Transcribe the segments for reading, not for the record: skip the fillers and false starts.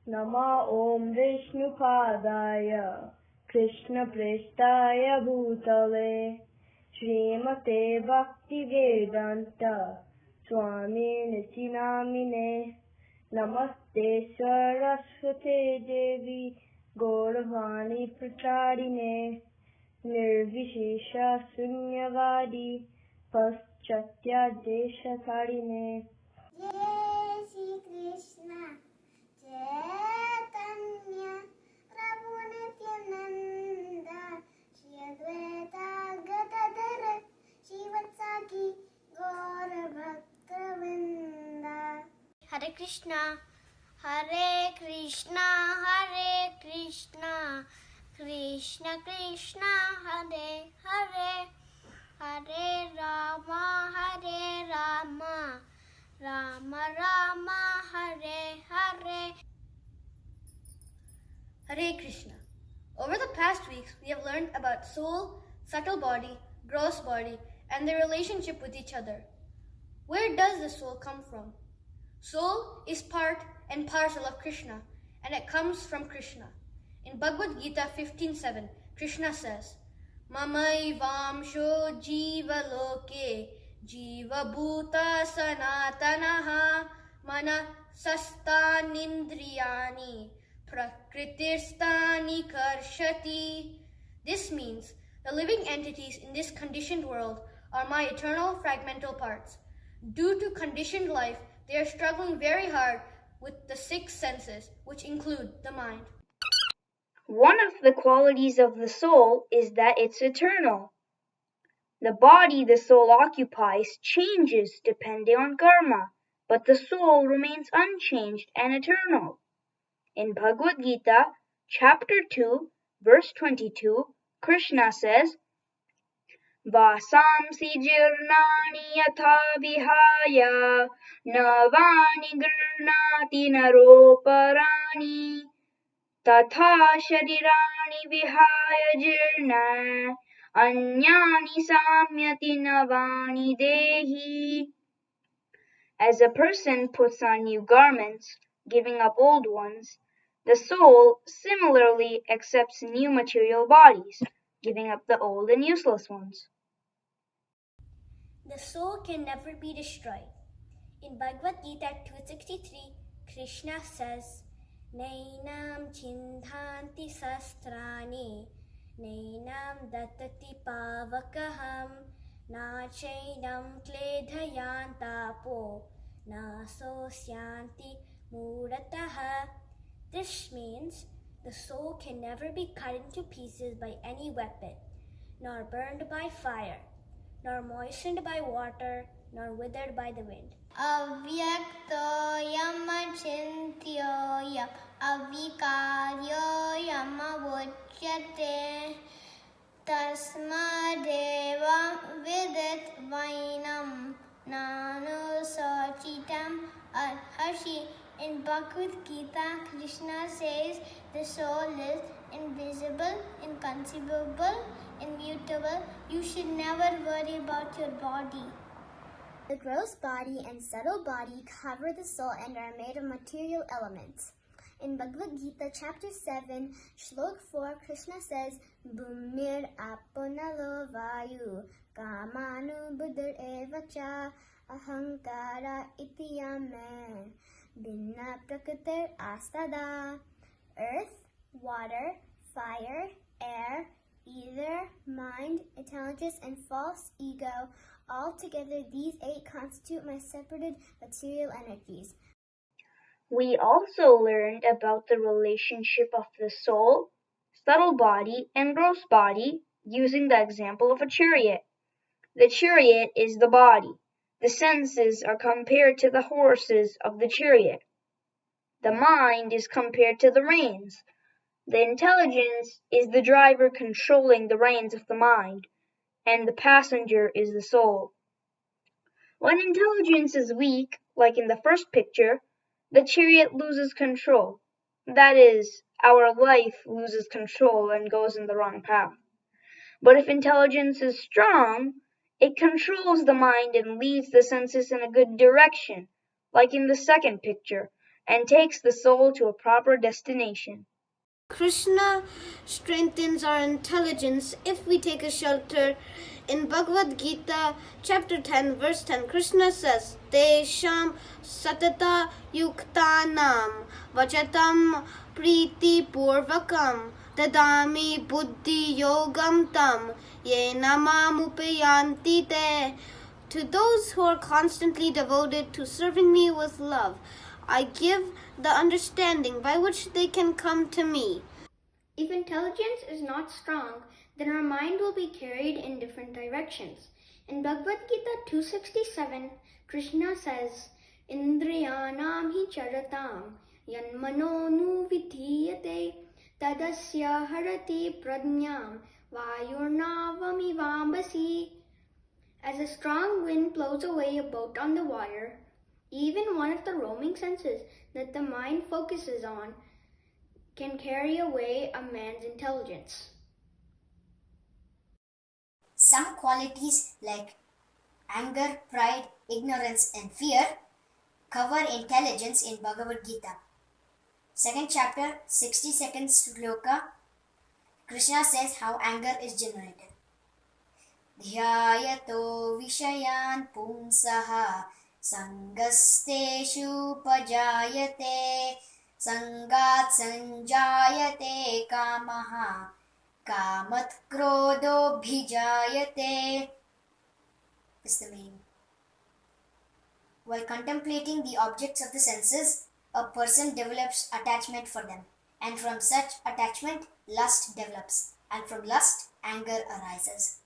Nama Om Vishnupadaya Krishna Prestaya Bhutale Srimate Bhakti Vedanta Swami Niti Namine Namaste Saraswate Devi Gauravani Prachadine Nirvishesha Sunyavadi Paschatya Deshatarine. Jai Shri Krishna Chaitanya Prabhu Nityananda Shri Advaita Gadadhara Shivatsaki Gaura Bhaktavinda. Hare Krishna Hare Krishna Hare Krishna Krishna Krishna Hare Hare Hare Rama Hare Rama Rama Rama Hare Hare. Hare Krishna. Over the past weeks, we have learned about soul, subtle body, gross body, and their relationship with each other. Where does the soul come from? Soul is part and parcel of Krishna, and it comes from Krishna. In Bhagavad Gita 15:7, Krishna says, Mamaivamsho jiva loke jiva bhuta sanatanaha mana sastanindriyani prakritirstani karshati. This means the living entities in this conditioned world are my eternal fragmental parts. Due to conditioned life, they are struggling very hard with the six senses, which include the mind. One of the qualities of the soul is that it's eternal. The body the soul occupies changes depending on karma, but the soul remains unchanged and eternal. In Bhagavad Gita, chapter 2, verse 22, Krishna says, Vasamsi jirnani yatha vihaya navani gurnati naroparani tatha sharirani vihaya jirna anyani samyati navani dehi. As a person puts on new garments, giving up old ones, the soul similarly accepts new material bodies, giving up the old and useless ones. The soul can never be destroyed. In Bhagavad Gita 2:63, Krishna says, Nainam chinthanti sastrani, Nainam datati pavakaham, Na chainam kledhayantapo, Na sosyanti murataha. This means the soul can never be cut into pieces by any weapon, nor burned by fire, nor moistened by water, nor withered by the wind. Avyaktoyam achintyoyam avikaryoyam avochyate tasmadeva vidit vainam nanusachitam arhashi. In Bhagavad Gita, Krishna says the soul is invisible, inconceivable, immutable. You should never worry about your body. The gross body and subtle body cover the soul and are made of material elements. In Bhagavad Gita chapter 7, Shlok 4, Krishna says, Bhumir aponalo vayu kamanu buddhar evacha ahankara itiyame binna prakritir astada. Earth, water, fire, air, ether, mind, intelligence, and false ego. Altogether, these 8 constitute my separated material energies. We also learned about the relationship of the soul, subtle body, and gross body using the example of a chariot. The chariot is the body. The senses are compared to the horses of the chariot. The mind is compared to the reins. The intelligence is the driver controlling the reins of the mind, and the passenger is the soul. When intelligence is weak, like in the first picture, the chariot loses control. That is, our life loses control and goes in the wrong path. But if intelligence is strong, it controls the mind and leads the senses in a good direction, like in the second picture, and takes the soul to a proper destination. Krishna strengthens our intelligence if we take a shelter. In Bhagavad Gita, chapter 10, verse 10, Krishna says, Tesham satata yuktanam vachatam priti purvakam dadami buddhi yogam tam ye namamupayanti te. To those who are constantly devoted to serving me with love, I give the understanding by which they can come to me. If intelligence is not strong, then our mind will be carried in different directions. In Bhagavad Gita 267, Krishna says, Indriyanam hi charatam yanmano nu vidhiyate tadasya harati prajnam vayurnavamivambasi. As a strong wind blows away a boat on the water, even one of the roaming senses that the mind focuses on can carry away a man's intelligence. Some qualities like anger, pride, ignorance, and fear cover intelligence in Bhagavad Gita. Second chapter, 62nd sloka, Krishna says how anger is generated. Dhyayato vishayan pumsaha sangasteshu pajayate sangat sanjayate kamaha kamat krodho bhijayate. Is the meaning. While contemplating the objects of the senses, a person develops attachment for them, and from such attachment, lust develops, and from lust, anger arises.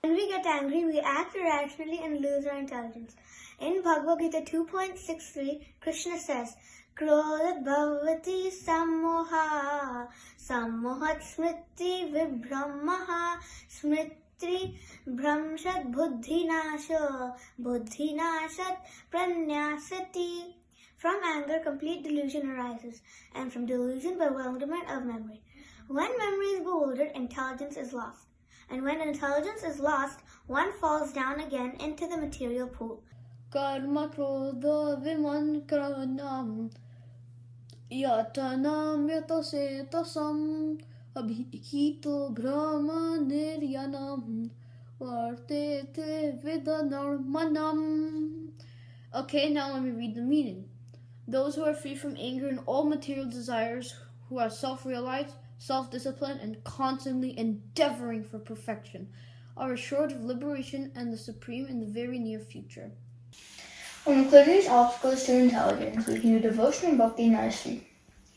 When we get angry, we act irrationally and lose our intelligence. In Bhagavad Gita 2.63, Krishna says, Krodhat bhavati sammoha, sammohat smriti vibhramaha, smriti bhramshat buddhinasho, buddhinashat pranyasati. From anger, complete delusion arises, and from delusion, bewilderment of memory. When memory is bewildered, intelligence is lost. And when intelligence is lost, one falls down again into the material pool. Karma krodha vimankranam yatanam yatasetasam abhito brahma niryanam vartete vidanarmanam. Okay, now let me read the meaning. Those who are free from anger and all material desires, who are self-realized, self-disciplined, and constantly endeavoring for perfection, are assured of liberation and the supreme in the very near future. When we clear these obstacles to intelligence, we can do devotion and bhakti nicely.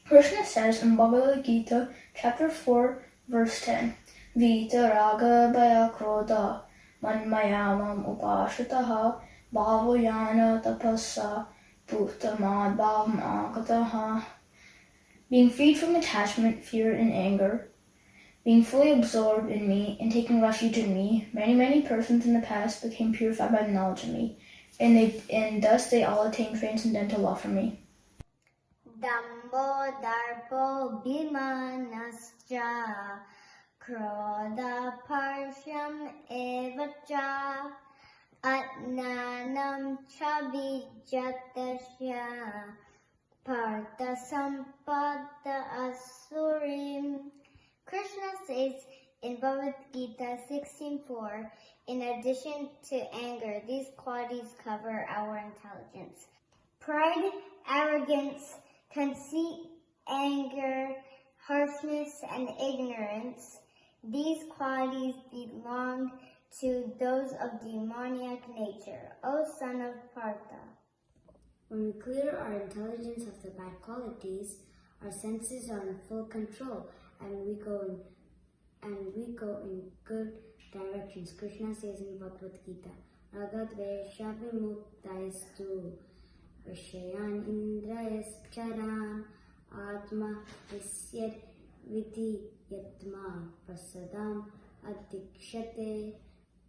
Krishna says in Bhagavad Gita, chapter 4, verse 10, Vita raga bhaya krodha manmayamam upashitaha bhavoyana tapassa bhuttamad bhavam akataha. Being freed from attachment, fear, and anger, being fully absorbed in me and taking refuge in me, many persons in the past became purified by the knowledge of me, and thus they all attained transcendental love for me. Dambo darpo bhimanascha krodha parsham evacha atnanam chabhijatasya partha sampada asurim. Krishna says in Bhagavad Gita 16.4, in addition to anger, these qualities cover our intelligence. Pride, arrogance, conceit, anger, harshness, and ignorance, these qualities belong to those of demoniac nature, O son of Partha. When we clear our intelligence of the bad qualities, our senses are in full control and we go in good directions. Krishna says in Bhagavad Gita, Ragadvesha vimuktayastu Vishayan indrayascharaan atma visyad viti yatma prasadam adikshate.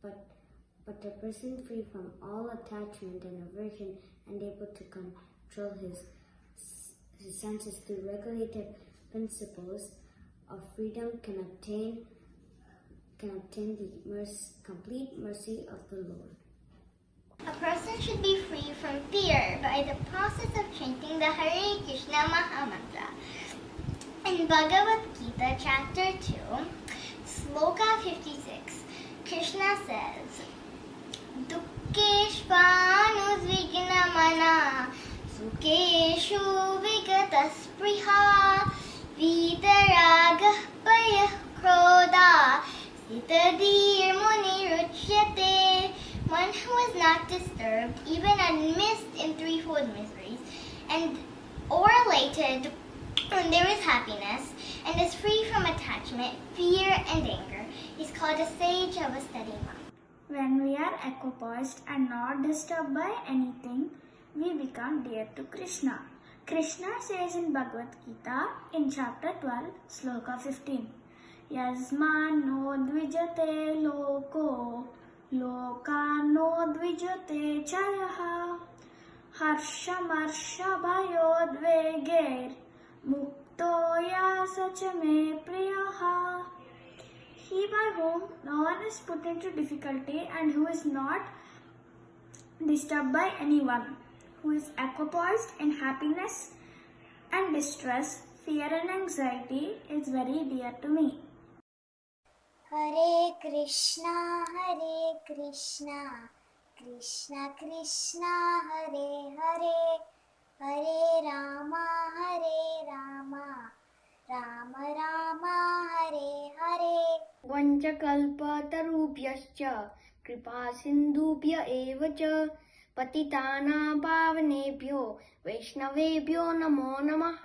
But a person free from all attachment and aversion and able to control his senses through regulated principles of freedom can obtain the complete mercy of the Lord. A person should be free from fear by the process of chanting the Hare Krishna Mahamantra. In Bhagavad Gita, chapter 2, sloka 56, Krishna says, Dukkeshvanudvignamana Sukeshu Vigataspriha Vitaragah Payah Krodha Sitadir Muniruchyate. One who is not disturbed, even amidst in threefold miseries, and or elated when there is happiness, and is free from attachment, fear, and anger, is called a sage of a steady mind. When we are equipoised and not disturbed by anything, we become dear to Krishna. Krishna says in Bhagavad Gita in chapter 12, sloka 15, Yasman no dvijate loko, loka no dvijate chayaha, harshamarsha bhayodveger, mukto ya sachame priyaha. He by whom no one is put into difficulty and who is not disturbed by anyone, who is equipoised in happiness and distress, fear and anxiety, is very dear to me. Hare Krishna, Krishna Krishna, Hare Hare, Hare Rama, Rama Rama, Hare Hare. वञ्चकल्पतरुभ्यश्च कृपासिन्धुभ्य एव च पतितानां पावनेभ्यो वैष्णवेभ्यो नमो नमः।